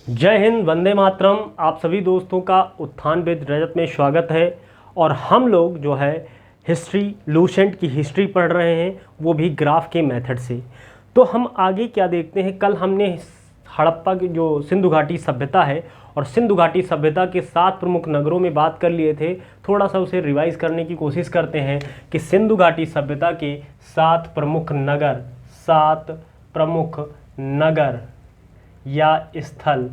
जय हिंद, वंदे मातरम। आप सभी दोस्तों का उत्थान विद रजत में स्वागत है। और हम लोग जो है हिस्ट्री, लूसेंट की हिस्ट्री पढ़ रहे हैं, वो भी ग्राफ के मेथड से। तो हम आगे क्या देखते हैं, कल हमने हड़प्पा की जो सिंधु घाटी सभ्यता है और सिंधु घाटी सभ्यता के 7 प्रमुख नगरों में बात कर लिए थे। थोड़ा सा उसे रिवाइज करने की कोशिश करते हैं कि सिंधु घाटी सभ्यता के 7 प्रमुख नगर, 7 प्रमुख नगर या स्थल,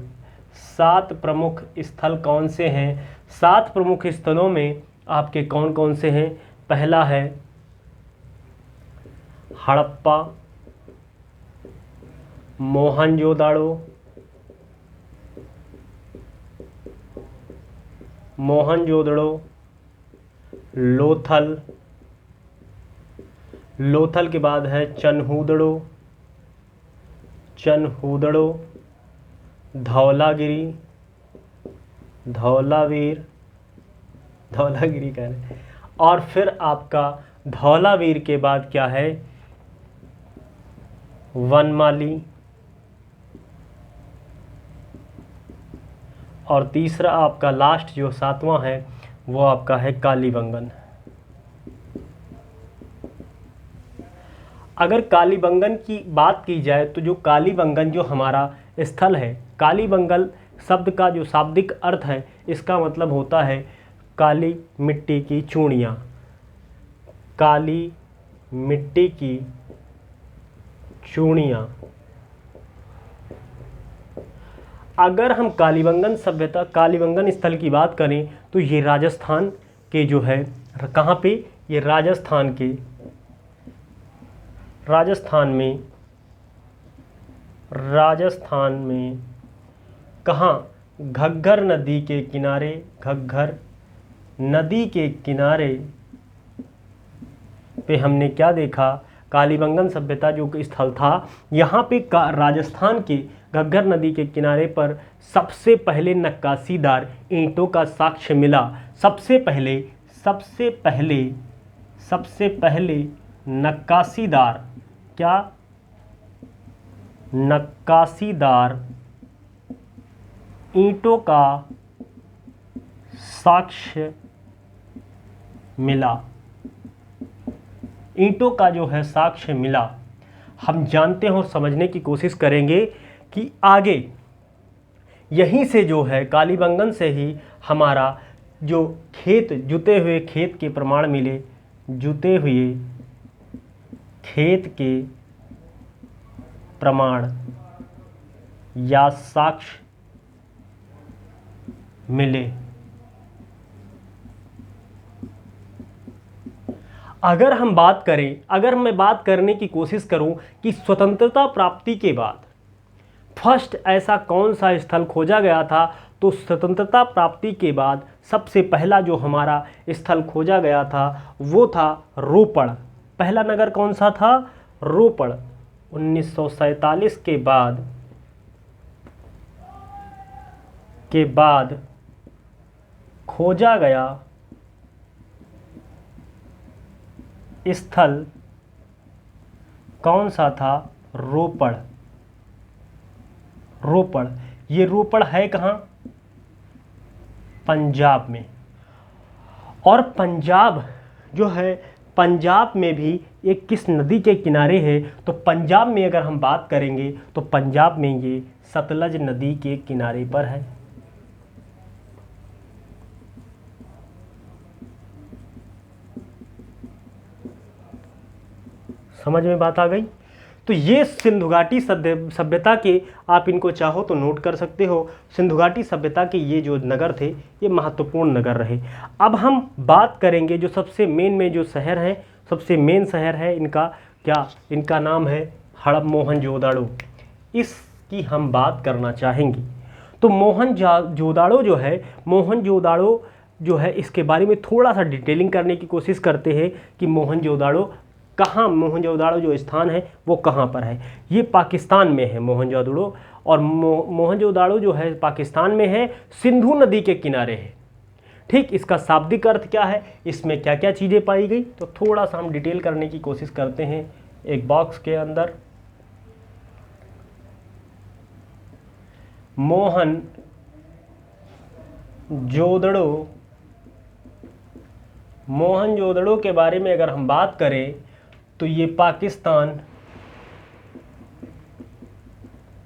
7 प्रमुख स्थल कौन से हैं। 7 प्रमुख स्थलों में आपके कौन कौन से हैं। पहला है हड़प्पा, मोहनजोदाड़ो, लोथल, लोथल के बाद है चनहूदड़ो, धौलागिरी, धौलागिरी कह रहे। और फिर आपका धौलावीर के बाद क्या है, वनमाली। और तीसरा आपका लास्ट जो 7वां है वो आपका है कालीबंगन। अगर कालीबंगन की बात की जाए तो जो कालीबंगन जो हमारा स्थल है, कालीबंगन शब्द का जो शाब्दिक अर्थ है, इसका मतलब होता है काली मिट्टी की चूड़ियाँ। काली मिट्टी की चूड़ियाँ। अगर हम कालीबंगन सभ्यता, कालीबंगन स्थल की बात करें तो ये राजस्थान के जो है, कहाँ पे, ये राजस्थान में कहाँ, घग्गर नदी के किनारे, घग्गर नदी के किनारे पे हमने क्या देखा, कालीबंगन सभ्यता जो कि स्थल था, यहाँ पे राजस्थान के घग्गर नदी के किनारे पर सबसे पहले नक्काशीदार ईंटों का साक्ष्य मिला। सबसे पहले नक्काशीदार, क्या, नक्काशीदार ईंटों का साक्ष्य मिला। ईंटों का जो है साक्ष्य मिला। हम जानते हैं और समझने की कोशिश करेंगे कि आगे यहीं से जो है कालीबंगन से ही हमारा जो खेत, जुते हुए खेत के प्रमाण मिले, जुते हुए खेत के प्रमाण या साक्ष्य मिले। अगर मैं बात करने की कोशिश करूं कि स्वतंत्रता प्राप्ति के बाद फर्स्ट ऐसा कौन सा स्थल खोजा गया था, तो स्वतंत्रता प्राप्ति के बाद सबसे पहला जो हमारा स्थल खोजा गया था वो था रोपड़। पहला नगर कौन सा था, रोपड़। 1947 के बाद खोजा गया स्थल कौन सा था, रोपड़। ये रोपड़ है कहाँ, पंजाब में। और पंजाब जो है, पंजाब में भी एक किस नदी के किनारे है, तो पंजाब में अगर हम बात करेंगे तो पंजाब में ये सतलज नदी के किनारे पर है। समझ में बात आ गई। तो ये सिंधु घाटी सभ्यता के, आप इनको चाहो तो नोट कर सकते हो, सिंधु घाटी सभ्यता के ये जो नगर थे ये महत्वपूर्ण नगर रहे। अब हम बात करेंगे जो सबसे मेन जो शहर है, सबसे मेन शहर है इनका, क्या, इनका नाम है मोहनजोदाड़ो। इसकी हम बात करना चाहेंगे। तो मोहनजोदाड़ो जो है इसके बारे में थोड़ा सा डिटेलिंग करने की कोशिश करते हैं कि मोहनजोदाड़ो जो स्थान है वो कहाँ पर है। ये पाकिस्तान में है मोहनजोदाड़ो। और मोहनजोदाड़ो जो है पाकिस्तान में है, सिंधु नदी के किनारे है। ठीक, इसका शाब्दिक अर्थ क्या है, इसमें क्या क्या चीज़ें पाई गई, तो थोड़ा सा हम डिटेल करने की कोशिश करते हैं एक बॉक्स के अंदर। मोहनजोदड़ो के बारे में अगर हम बात करें तो ये पाकिस्तान,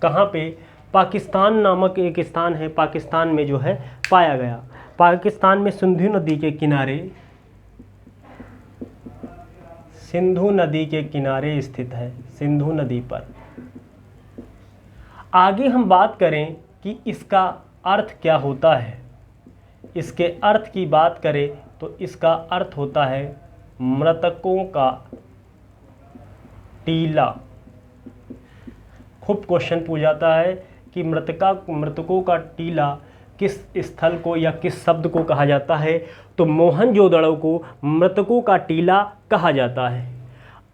कहाँ पे, पाकिस्तान नामक एक स्थान है, पाकिस्तान में जो है पाया गया। पाकिस्तान में सिंधु नदी के किनारे स्थित है, सिंधु नदी पर। आगे हम बात करें कि इसका अर्थ क्या होता है। इसके अर्थ की बात करें तो इसका अर्थ होता है मृतकों का टीला। खूब क्वेश्चन पूछा जाता है कि मृतकों का टीला किस स्थल को या किस शब्द को कहा जाता है, तो मोहनजोदड़ो को मृतकों का टीला कहा जाता है।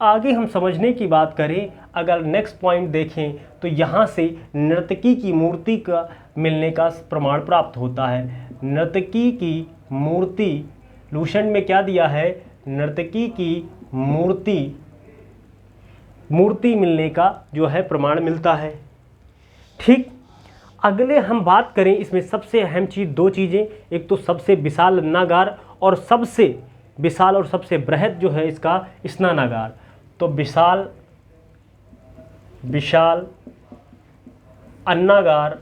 आगे हम समझने की बात करें, अगर नेक्स्ट पॉइंट देखें तो यहाँ से नर्तकी की मूर्ति का मिलने का प्रमाण प्राप्त होता है। नर्तकी की मूर्ति, लूसेंट में क्या दिया है, नर्तकी की मूर्ति मिलने का जो है प्रमाण मिलता है। ठीक, अगले हम बात करें, इसमें सबसे अहम चीज़ दो चीज़ें, एक तो सबसे विशाल अन्नागार और सबसे विशाल और सबसे बृहद जो है इसका स्नानागार। तो विशाल अन्नागार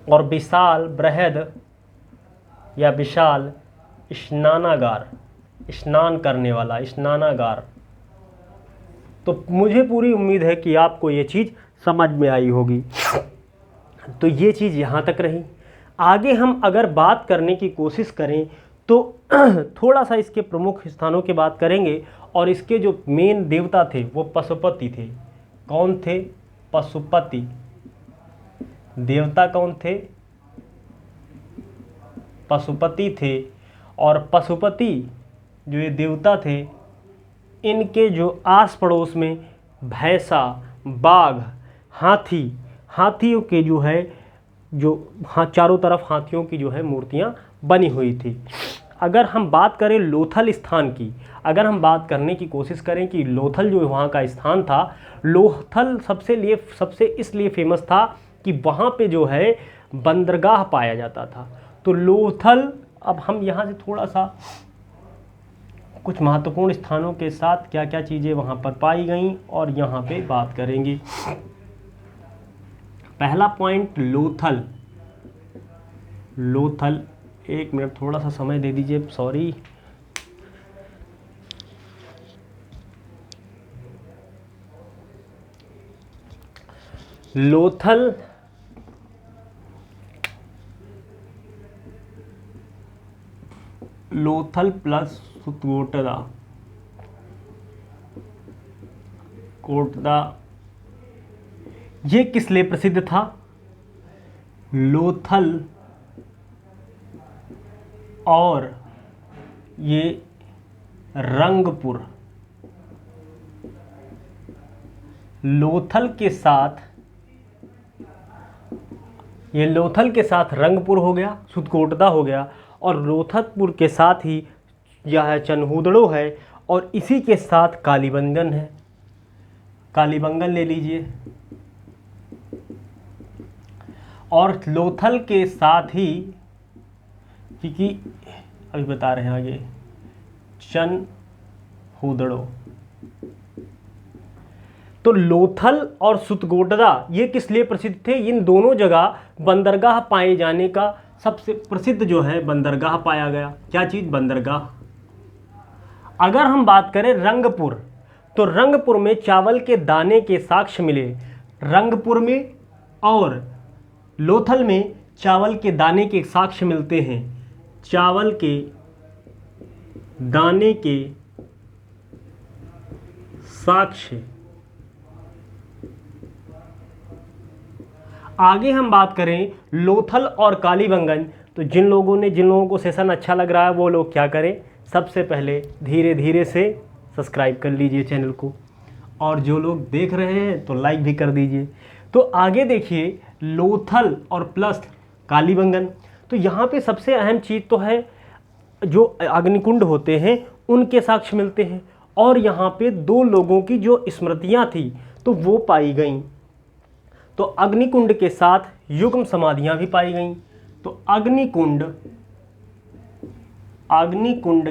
और विशाल बृहद या विशाल स्नानागार, स्नान करने वाला स्नानागार। तो मुझे पूरी उम्मीद है कि आपको ये चीज़ समझ में आई होगी। तो ये चीज़ यहाँ तक रही। आगे हम अगर बात करने की कोशिश करें तो थोड़ा सा इसके प्रमुख स्थानों की बात करेंगे, और इसके जो मेन देवता थे वो पशुपति थे। कौन थे? पशुपति। देवता कौन थे? पशुपति थे। और पशुपति जो ये देवता थे, इनके जो आस पड़ोस में भैंसा, बाघ, हाथियों के जो है चारों तरफ हाथियों की जो है मूर्तियाँ बनी हुई थी। अगर हम बात करें लोथल स्थान की, अगर हम बात करने की कोशिश करें कि लोथल जो वहाँ का स्थान था, लोथल सबसे इसलिए फेमस था कि वहाँ पे जो है बंदरगाह पाया जाता था। तो लोथल, अब हम यहाँ से थोड़ा सा कुछ महत्वपूर्ण स्थानों के साथ क्या क्या चीज़ें वहाँ पर पाई गईं और यहाँ पे बात करेंगे। पहला पॉइंट लोथल, एक मिनट थोड़ा सा समय दे दीजिए, सॉरी। लोथल प्लस कोटदा ये किस लिए प्रसिद्ध था? लोथल और ये रंगपुर, लोथल के साथ रंगपुर हो गया, सुतकोटदा हो गया, और लोथलपुर के साथ ही यह चनहूदड़ो है, और इसी के साथ कालीबंगन है। कालीबंगन ले लीजिए। और लोथल के साथ ही, क्योंकि अभी बता रहे हैं आगे, चनहूदड़ो। तो लोथल और सुतकोटदा ये किस लिए प्रसिद्ध थे? इन दोनों जगह बंदरगाह पाए जाने का सबसे प्रसिद्ध जो है बंदरगाह पाया गया। क्या चीज़? बंदरगाह। अगर हम बात करें रंगपुर, तो रंगपुर में चावल के दाने के साक्ष्य मिले। रंगपुर में और लोथल में चावल के दाने के साक्ष्य मिलते हैं। चावल के दाने के साक्ष्य। आगे हम बात करें लोथल और कालीबंगन, तो जिन लोगों को सेशन अच्छा लग रहा है वो लोग क्या करें, सबसे पहले धीरे धीरे से सब्सक्राइब कर लीजिए चैनल को, और जो लोग देख रहे हैं तो लाइक भी कर दीजिए। तो आगे देखिए, लोथल और प्लस कालीबंगन, तो यहाँ पे सबसे अहम चीज़ तो है जो अग्निकुंड होते हैं उनके साक्ष्य मिलते हैं। और यहाँ पे 2 लोगों की जो स्मृतियाँ थी तो वो पाई गईं। तो अग्निकुंड के साथ युग्म समाधियाँ भी पाई गईं। तो अग्निकुंड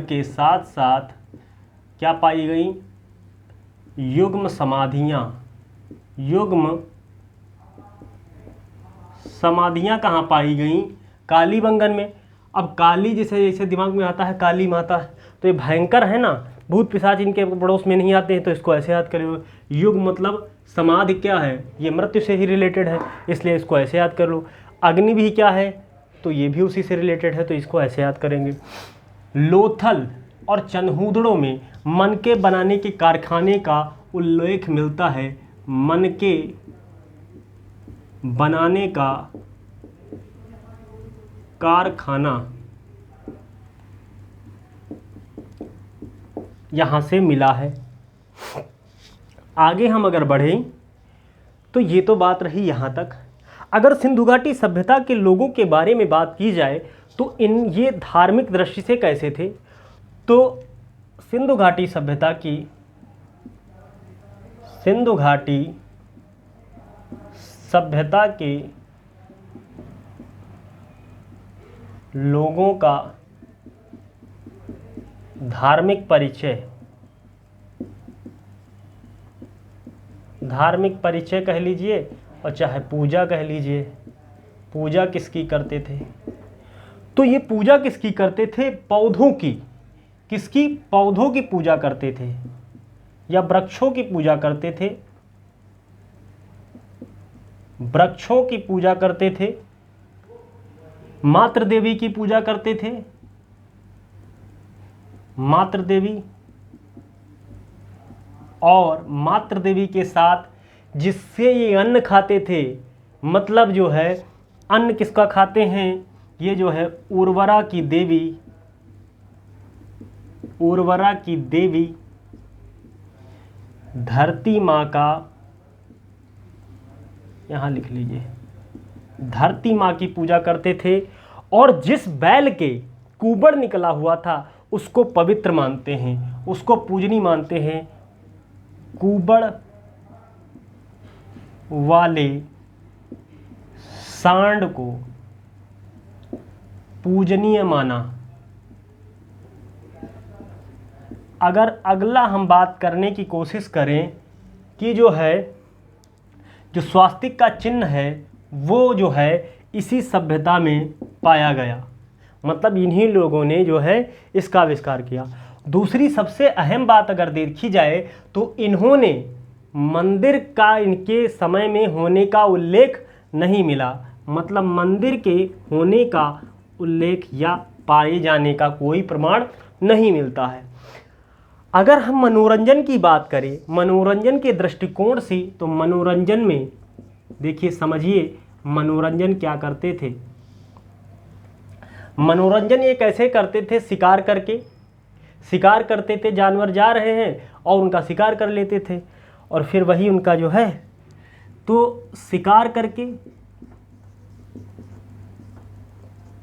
के साथ साथ क्या पाई गई? युग्म समाधियाँ कहाँ पाई गई? कालीबंगन में। अब काली जैसे जैसे दिमाग में आता है काली माता, तो ये भयंकर है ना, भूत पिशाच इनके पड़ोस में नहीं आते हैं, तो इसको ऐसे याद कर लो। युग मतलब समाधि क्या है? ये मृत्यु से ही रिलेटेड है, इसलिए इसको ऐसे याद कर लो। अग्नि भी क्या है? तो ये भी उसी से रिलेटेड है, तो इसको ऐसे याद करेंगे। लोथल और चंदहूदड़ों में मनके बनाने के कारखाने का उल्लेख मिलता है। मनके बनाने का कारखाना यहाँ से मिला है। आगे हम अगर बढ़ें तो ये तो बात रही यहाँ तक। अगर सिंधु घाटी सभ्यता के लोगों के बारे में बात की जाए तो ये धार्मिक दृष्टि से कैसे थे? तो सिंधु घाटी सभ्यता के लोगों का धार्मिक परिचय कह लीजिए और चाहे पूजा कह लीजिए। पूजा किसकी करते थे? तो ये पूजा किसकी करते थे? पौधों की। किसकी? पौधों की पूजा करते थे या वृक्षों की पूजा करते थे? वृक्षों की पूजा करते थे। मातृ देवी की पूजा करते थे। मातृ देवी, और मातृ देवी के साथ जिससे ये अन्न खाते थे, मतलब जो है अन्न किसका खाते हैं? ये जो है उर्वरा की देवी धरती माँ का, यहाँ लिख लीजिए, धरती माँ की पूजा करते थे। और जिस बैल के कुबड़ निकला हुआ था उसको पवित्र मानते हैं, उसको पूजनीय मानते हैं। कुबड़ वाले सांड को पूजनीय माना। अगर अगला हम बात करने की कोशिश करें कि जो स्वास्तिक का चिन्ह है वो जो है इसी सभ्यता में पाया गया, मतलब इन्हीं लोगों ने जो है इसका आविष्कार किया। दूसरी सबसे अहम बात अगर देखी जाए तो इन्होंने मंदिर का इनके समय में होने का उल्लेख नहीं मिला, मतलब मंदिर के होने का उल्लेख या पाए जाने का कोई प्रमाण नहीं मिलता है। अगर हम मनोरंजन की बात करें, मनोरंजन के दृष्टिकोण से, तो मनोरंजन में देखिए, समझिए मनोरंजन क्या करते थे। मनोरंजन ये कैसे करते थे? शिकार करते थे। जानवर जा रहे हैं और उनका शिकार कर लेते थे, और फिर वही उनका जो है तो शिकार करके,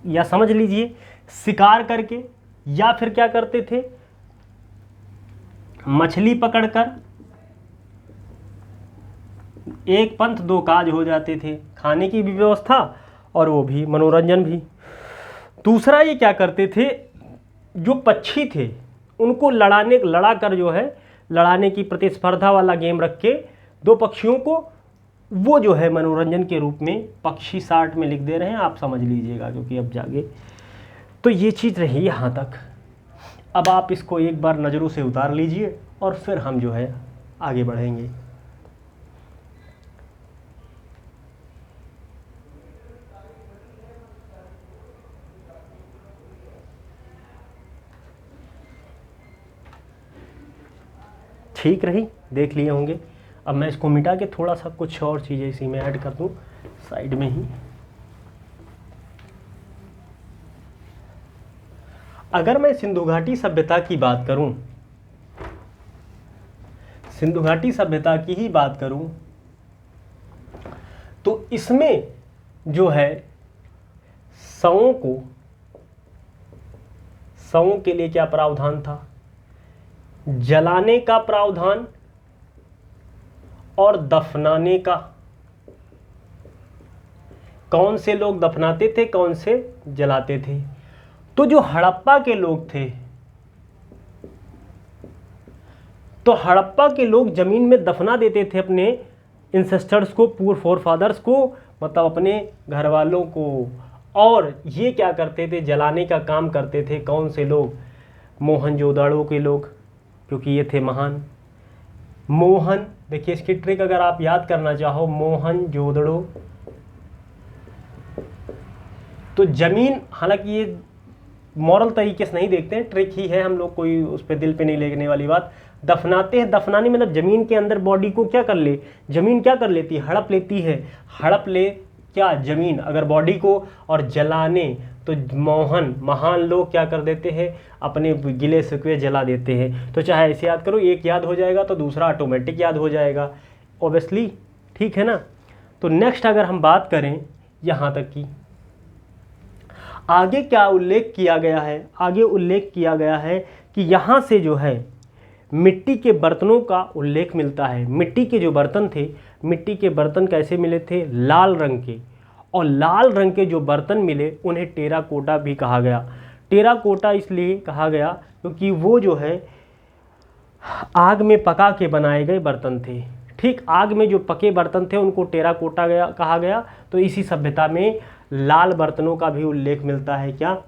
या समझ लीजिए शिकार करके, या फिर क्या करते थे? मछली पकड़कर एक पंथ दो काज हो जाते थे, खाने की भी व्यवस्था और वो भी मनोरंजन भी। दूसरा ये क्या करते थे? जो पक्षी थे उनको लड़ाकर जो है लड़ाने की प्रतिस्पर्धा वाला गेम रख के दो पक्षियों को, वो जो है मनोरंजन के रूप में पक्षी साठ में लिख दे रहे हैं, आप समझ लीजिएगा क्योंकि अब जागे। तो ये चीज़ रही यहाँ तक। अब आप इसको एक बार नज़रों से उतार लीजिए और फिर हम जो है आगे बढ़ेंगे। ठीक रही, देख लिए होंगे। अब मैं इसको मिटा के थोड़ा सा कुछ और चीज़ें इसी में ऐड कर दूं साइड में ही। अगर मैं सिंधु घाटी सभ्यता की बात करूं, सिंधु घाटी सभ्यता की ही बात करूं, तो इसमें जो है शवों के लिए क्या प्रावधान था? जलाने का प्रावधान और दफनाने का। कौन से लोग दफनाते थे, कौन से जलाते थे? तो जो हड़प्पा के लोग थे, तो हड़प्पा के लोग जमीन में दफना देते थे अपने इंसेस्टर्स को, पूर्व फोरफादर्स को, मतलब अपने घर वालों को। और ये क्या करते थे, जलाने का काम करते थे। कौन से लोग? मोहनजोदाड़ो के लोग, क्योंकि ये थे महान। मोहन, देखिए इसकी ट्रिक अगर आप याद करना चाहो, मोहनजोदड़ो। तो जमीन, हालांकि ये मॉरल तरीके से नहीं देखते हैं, ट्रिक ही है, हम लोग कोई उस पर दिल पे नहीं लेने वाली बात। दफनाते हैं, दफनाने मतलब जमीन के अंदर बॉडी को क्या कर ले, जमीन क्या कर लेती है, हड़प लेती है। हड़प ले क्या, जमीन, अगर बॉडी को। और जलाने तो महान लोग क्या कर देते हैं, अपने गिले शिकवे जला देते हैं। तो चाहे ऐसे याद करो, एक याद हो जाएगा तो दूसरा ऑटोमेटिक याद हो जाएगा, ऑब्वियसली, ठीक है ना। तो नेक्स्ट अगर हम बात करें यहाँ तक की, आगे क्या उल्लेख किया गया है, आगे उल्लेख किया गया है कि यहाँ से जो है मिट्टी के बर्तनों का उल्लेख मिलता है। मिट्टी के जो बर्तन थे, मिट्टी के बर्तन कैसे मिले थे, लाल रंग के। और लाल रंग के जो बर्तन मिले उन्हें टेराकोटा भी कहा गया। टेराकोटा इसलिए कहा गया क्योंकि वो जो है आग में पका के बनाए गए बर्तन थे। ठीक, आग में जो पके बर्तन थे उनको टेराकोटा कहा गया। तो इसी सभ्यता में लाल बर्तनों का भी उल्लेख मिलता है। क्या?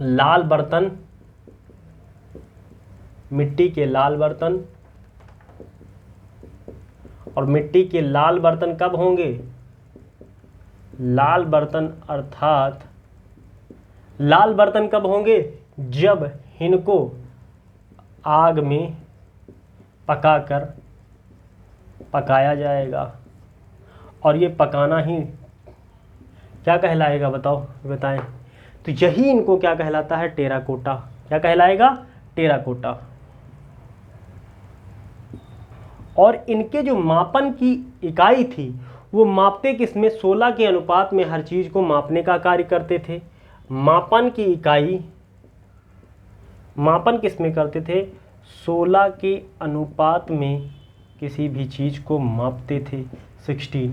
लाल बर्तन, मिट्टी के लाल बर्तन। और मिट्टी के लाल बर्तन कब होंगे? लाल बर्तन अर्थात लाल बर्तन कब होंगे? जब इनको आग में पकाकर पकाया जाएगा। और ये पकाना ही क्या कहलाएगा, बताएं। तो यही इनको क्या कहलाता है, टेराकोटा। क्या कहलाएगा? टेराकोटा। और इनके जो मापन की इकाई थी वो मापते किसमें, 16 के अनुपात में हर चीज़ को मापने का कार्य करते थे। मापन की इकाई, मापन किसमें करते थे, 16 के अनुपात में किसी भी चीज़ को मापते थे, 16।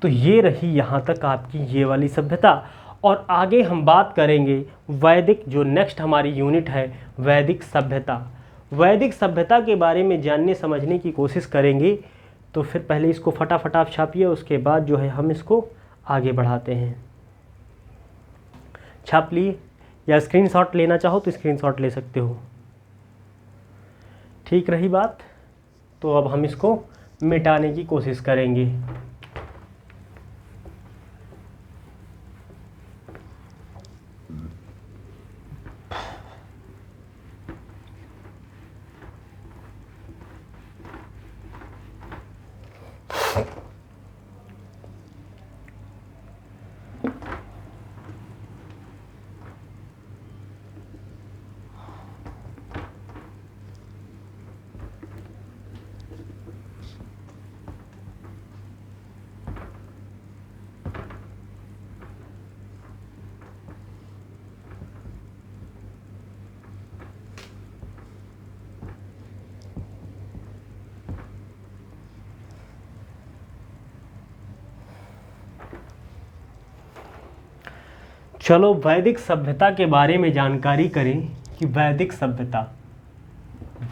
तो ये रही यहाँ तक आपकी ये वाली सभ्यता। और आगे हम बात करेंगे वैदिक, जो नेक्स्ट हमारी यूनिट है, वैदिक सभ्यता। वैदिक सभ्यता के बारे में जानने समझने की कोशिश करेंगे। तो फिर पहले इसको फटाफट आप छापिए, उसके बाद जो है हम इसको आगे बढ़ाते हैं। छाप लिए, या स्क्रीनशॉट लेना चाहो तो स्क्रीनशॉट ले सकते हो। ठीक रही बात। तो अब हम इसको मिटाने की कोशिश करेंगे। चलो वैदिक सभ्यता के बारे में जानकारी करें कि वैदिक सभ्यता,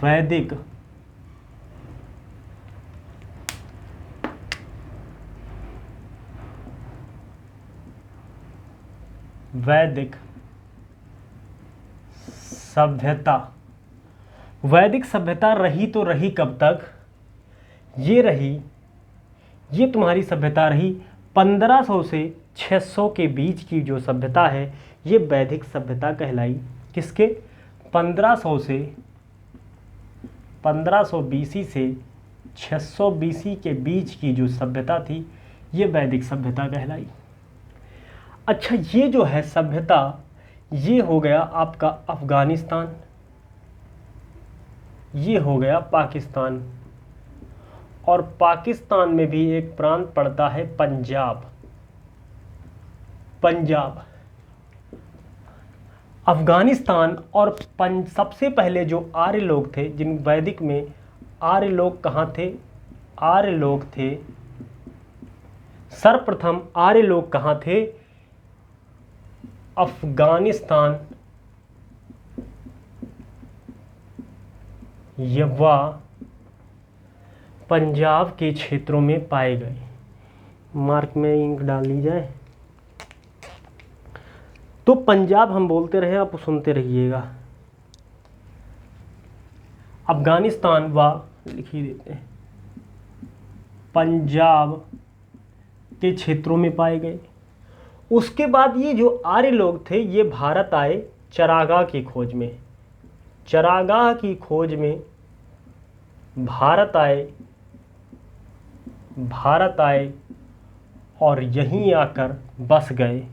वैदिक वैदिक सभ्यता, वैदिक सभ्यता रही तो रही कब तक? ये रही, ये तुम्हारी सभ्यता रही 1500 से 600 के बीच की जो सभ्यता है ये वैदिक सभ्यता कहलाई। किसके? 1500 बीसी से 600 बीसी के बीच की जो सभ्यता थी ये वैदिक सभ्यता कहलाई। अच्छा, ये जो है सभ्यता, ये हो गया आपका अफगानिस्तान, ये हो गया पाकिस्तान, और पाकिस्तान में भी एक प्रांत पड़ता है पंजाब। पंजाब अफगानिस्तान और सबसे पहले जो आर्य लोग थे, जिन वैदिक में आर्य लोग कहाँ थे, आर्य लोग थे, सर्वप्रथम आर्य लोग कहाँ थे, अफगानिस्तान व पंजाब के क्षेत्रों में पाए गए। मार्क में इंक डाल ली जाए। तो पंजाब हम बोलते रहे, आप सुनते रहिएगा। अफगानिस्तान व लिख ही देते हैं, पंजाब के क्षेत्रों में पाए गए। उसके बाद ये जो आर्य लोग थे ये भारत आए चरागाह की खोज में, चरागाह की खोज में भारत आए और यहीं आकर बस गए,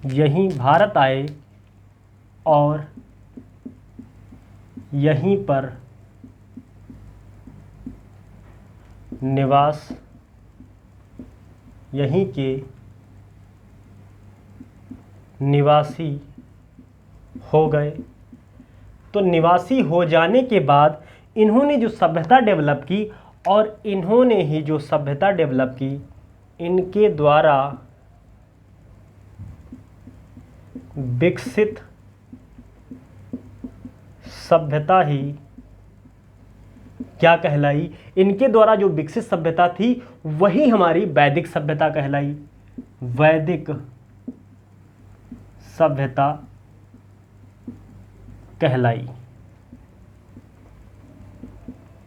यहीं भारत आए और यहीं पर निवास, यहीं के निवासी हो गए। तो निवासी हो जाने के बाद इन्होंने जो सभ्यता डेवलप की, और इन्होंने ही जो सभ्यता डेवलप की, इनके द्वारा विकसित सभ्यता ही क्या कहलाई, इनके द्वारा जो विकसित सभ्यता थी वही हमारी वैदिक सभ्यता कहलाई, वैदिक सभ्यता कहलाई।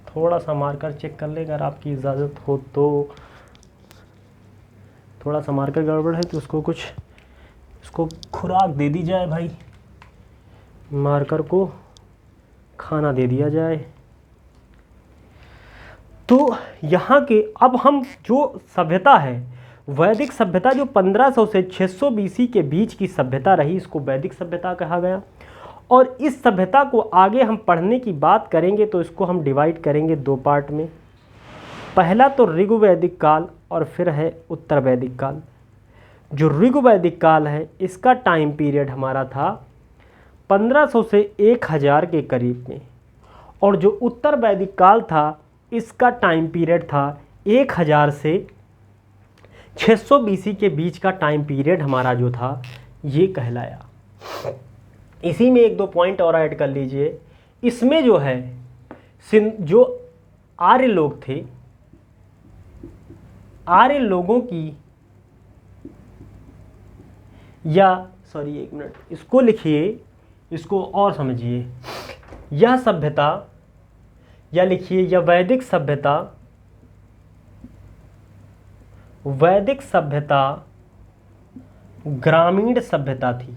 थोड़ा सा मार्कर चेक कर ले अगर आपकी इजाज़त हो तो। थोड़ा सा मार्कर गड़बड़ है तो उसको खुराक दे दी जाए भाई, मार्कर को खाना दे दिया जाए। तो यहाँ के अब हम जो सभ्यता है, वैदिक सभ्यता जो 1500 से 600 बीसी के बीच की सभ्यता रही, इसको वैदिक सभ्यता कहा गया। और इस सभ्यता को आगे हम पढ़ने की बात करेंगे तो इसको हम डिवाइड करेंगे दो पार्ट में। पहला तो ऋग्वैदिक काल और फिर है उत्तर वैदिक काल। जो ऋग्वैदिक काल है इसका टाइम पीरियड हमारा था 1500 से 1000 के करीब में, और जो उत्तर वैदिक काल था इसका टाइम पीरियड था 1000 से 600 बीसी के बीच का टाइम पीरियड हमारा जो था ये कहलाया। इसी में एक दो पॉइंट और ऐड कर लीजिए। इसमें जो है जो आर्य लोग थे, आर्य लोगों की एक मिनट इसको लिखिए, इसको और समझिए। यह सभ्यता या लिखिए यह वैदिक सभ्यता ग्रामीण सभ्यता थी।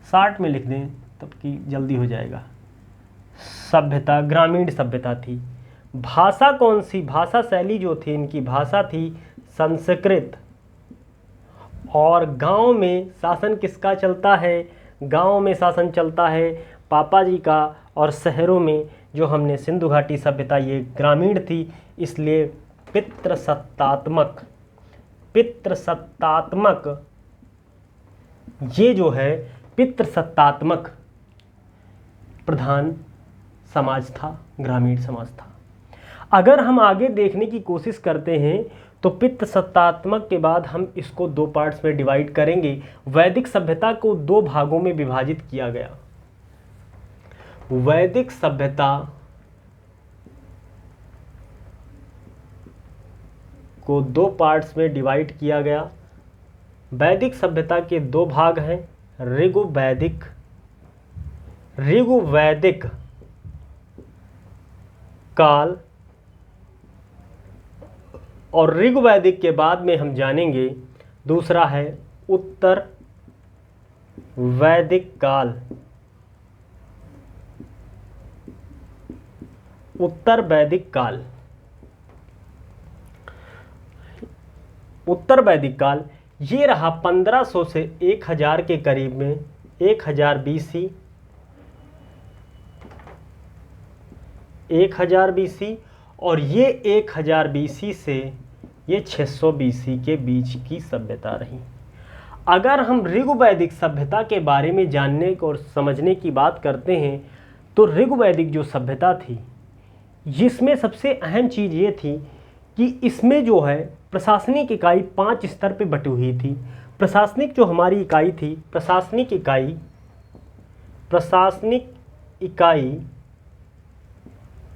60 में लिख दें तब कि जल्दी हो जाएगा। सभ्यता ग्रामीण सभ्यता थी। भाषा कौन सी, भाषा शैली जो थी इनकी भाषा थी संस्कृत। और गांव में शासन किसका चलता है, गांव में शासन चलता है पापा जी का, और शहरों में जो हमने सिंधु घाटी सभ्यता ये ग्रामीण थी, इसलिए पितृसत्तात्मक ये जो है पितृसत्तात्मक प्रधान समाज था, ग्रामीण समाज था। अगर हम आगे देखने की कोशिश करते हैं तो पितृसत्तात्मक के बाद हम इसको दो पार्ट्स में डिवाइड करेंगे। वैदिक सभ्यता को दो भागों में विभाजित किया गया। वैदिक सभ्यता को दो पार्ट्स में डिवाइड किया गया। वैदिक सभ्यता के दो भाग हैं, ऋग्वैदिक काल, और ऋग्वैदिक के बाद में हम जानेंगे दूसरा है उत्तर वैदिक काल। उत्तर वैदिक काल, उत्तर वैदिक काल ये रहा 1500 से 1000 के करीब में, 1000 बीसी, 1000 बीसी, और ये 1000 बीसी से ये 600 बीसी के बीच की सभ्यता रही। अगर हम ऋग्वैदिक सभ्यता के बारे में जानने और समझने की बात करते हैं तो ऋग्वैदिक जो सभ्यता थी जिसमें सबसे अहम चीज़ ये थी कि इसमें जो है प्रशासनिक इकाई 5 स्तर पे बटी हुई थी। प्रशासनिक जो हमारी इकाई थी, प्रशासनिक इकाई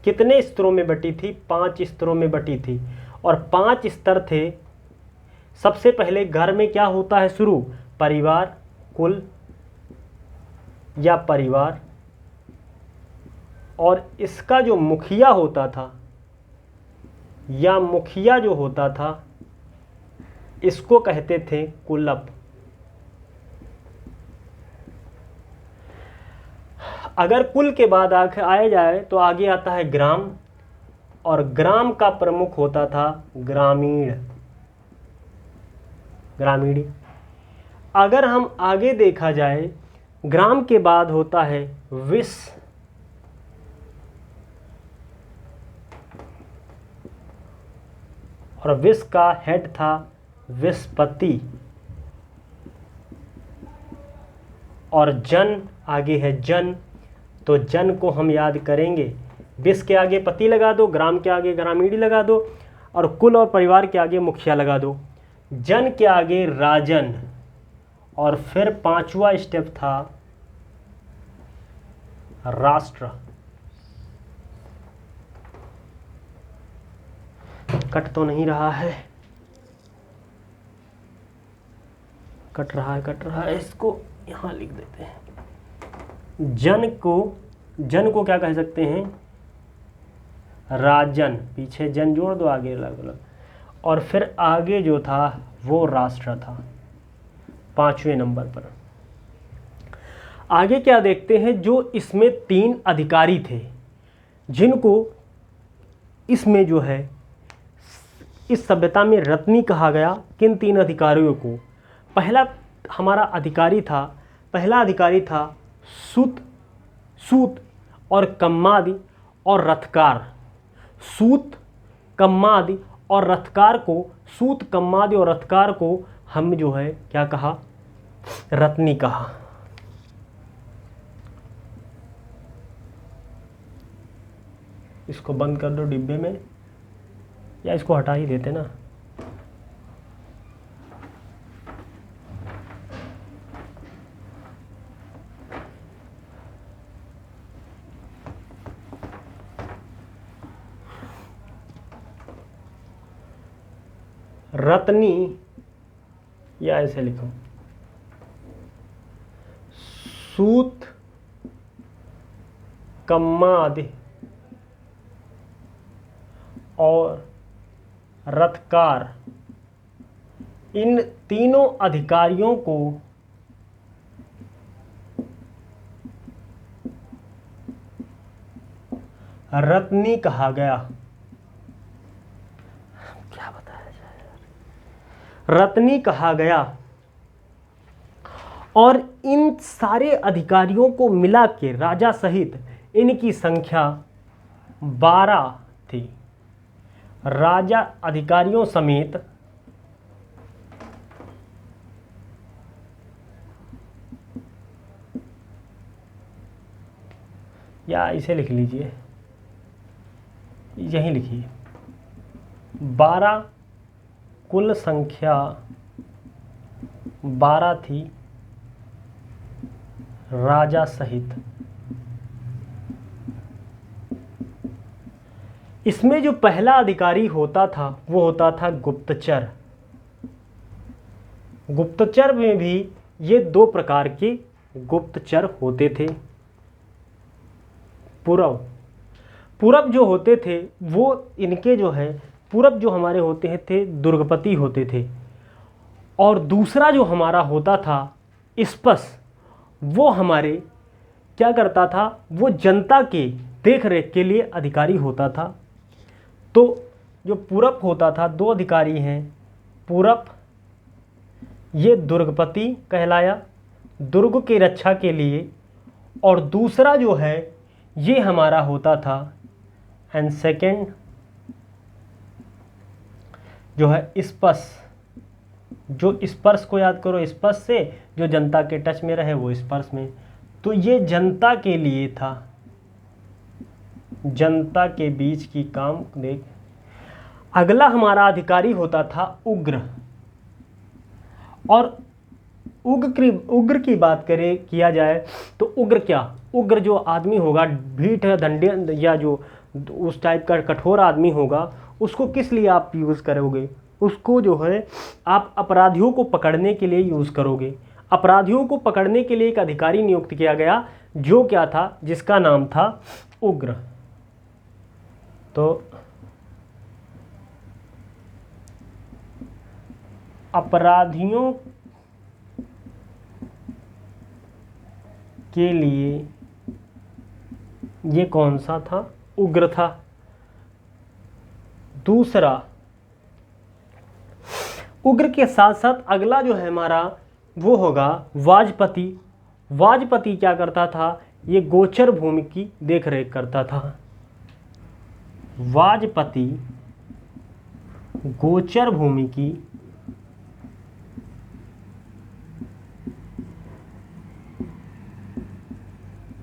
कितने स्तरों में बटी थी? 5 स्तरों में बटी थी। और 5 स्तर थे। सबसे पहले घर में क्या होता है शुरू? परिवार, कुल या परिवार, और इसका जो मुखिया होता था या मुखिया जो होता था इसको कहते थे कुलप। अगर कुल के बाद आया जाए तो आगे आता है ग्राम, और ग्राम का प्रमुख होता था ग्रामीण। अगर हम आगे देखा जाए ग्राम के बाद होता है विस, और विस का हेड था विस्पति, और जन आगे है जन, तो जन को हम याद करेंगे, विस के आगे पति लगा दो, ग्राम के आगे ग्रामीणी लगा दो, और कुल और परिवार के आगे मुखिया लगा दो, जन के आगे राजन, और फिर 5वां स्टेप था राष्ट्र। कट तो नहीं रहा है? कट रहा है, इसको यहाँ लिख देते हैं। जन को क्या कह सकते हैं? राजन, पीछे जन जोड़ दो, आगे अलग अलग, और फिर आगे जो था वो राष्ट्र था 5वें नंबर पर। आगे क्या देखते हैं? जो इसमें 3 अधिकारी थे जिनको इसमें जो है इस सभ्यता में रत्नी कहा गया। किन 3 अधिकारियों को? पहला अधिकारी था सूत और कम्मादि और रथकार। सूत, कम्मादि और रथकार को हम जो है क्या कहा? रत्नी कहा। इसको बंद कर दो डिब्बे में, या इसको हटा ही देते ना। रत्नी, या ऐसे लिखो, सूत, कम्मादि और रथकार, इन तीनों अधिकारियों को रत्नी कहा गया। क्या बताया जाए? रत्नी कहा गया। और इन सारे अधिकारियों को मिला के राजा सहित इनकी संख्या 12 थी। राजा अधिकारियों समेत या इसे लिख लीजिए, यहीं लिखिए, 12 कुल संख्या 12 थी राजा सहित। इसमें जो पहला अधिकारी होता था वो होता था गुप्तचर। गुप्तचर में भी ये 2 प्रकार के गुप्तचर होते थे। पूरब जो होते थे वो इनके जो है पूरब जो हमारे होते थे दुर्गपति होते थे, और दूसरा जो हमारा होता था स्पस, वो हमारे क्या करता था? वो जनता के देख रेख के लिए अधिकारी होता था। तो जो पूरब होता था, 2 अधिकारी हैं पूरब, ये दुर्गपति कहलाया, दुर्ग की रक्षा के लिए, और दूसरा जो है ये हमारा होता था, एंड सेकेंड जो है स्पर्श, जो स्पर्श को याद करो, स्पर्श से जो जनता के टच में रहे वो स्पर्श में, तो ये जनता के लिए था, जनता के बीच की काम देख। अगला हमारा अधिकारी होता था उग्र, और उग्र की बात करें किया जाए तो उग्र क्या, उग्र जो आदमी होगा, भीट दंड या जो उस टाइप का कठोर आदमी होगा, उसको किस लिए आप यूज़ करोगे, उसको जो है आप अपराधियों को पकड़ने के लिए यूज़ करोगे। अपराधियों को पकड़ने के लिए एक अधिकारी नियुक्त किया गया, जो क्या था, जिसका नाम था उग्र। तो अपराधियों के लिए ये कौन सा था, उग्र था। दूसरा, उग्र के साथ साथ अगला जो है हमारा वो होगा वाजपति। वाजपति क्या करता था, ये गोचर भूमि की देखरेख करता था। वाजपति गोचर भूमि की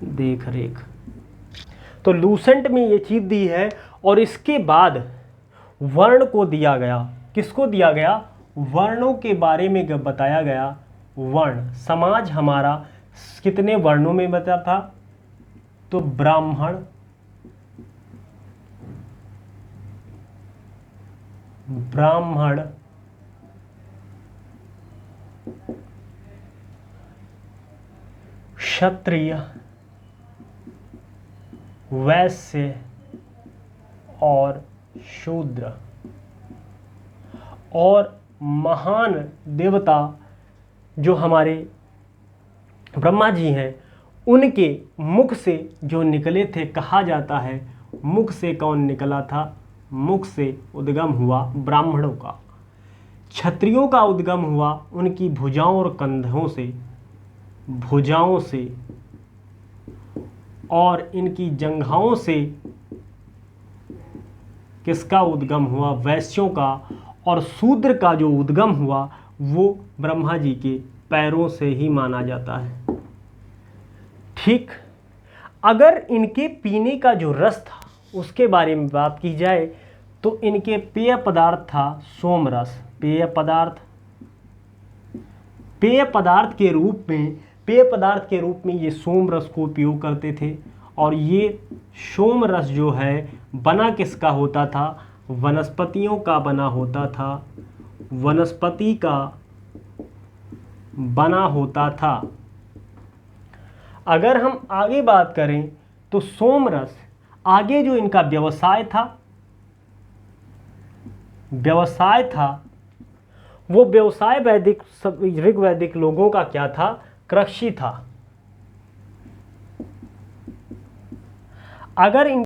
देखरेख, तो लूसेंट में ये चीज दी है। और इसके बाद वर्ण को दिया गया, किसको दिया गया, वर्णों के बारे में बताया गया। वर्ण, समाज हमारा कितने वर्णों में बता था, तो ब्राह्मण, ब्राह्मण, क्षत्रिय, वैश्य और शूद्र। और महान देवता जो हमारे ब्रह्मा जी हैं, उनके मुख से जो निकले थे, कहा जाता है मुख से कौन निकला था, मुख से उद्गम हुआ ब्राह्मणों का। क्षत्रियों का उद्गम हुआ उनकी भुजाओं और कंधों से, भुजाओं से, और इनकी जंघाओं से किसका उद्गम हुआ, वैश्यों का। और शूद्र का जो उद्गम हुआ वो ब्रह्मा जी के पैरों से ही माना जाता है। ठीक, अगर इनके पीने का जो रस था उसके बारे में बात की जाए तो इनके पेय पदार्थ था सोमरस। पेय पदार्थ, पेय पदार्थ के रूप में ये सोमरस को उपयोग करते थे। और ये सोमरस जो है बना किसका होता था, वनस्पतियों का बना होता था, वनस्पति का बना होता था। अगर हम आगे बात करें तो सोमरस, आगे जो इनका व्यवसाय था वो व्यवसाय वैदिक ऋग वैदिक लोगों का क्या था, कृषि था। अगर इन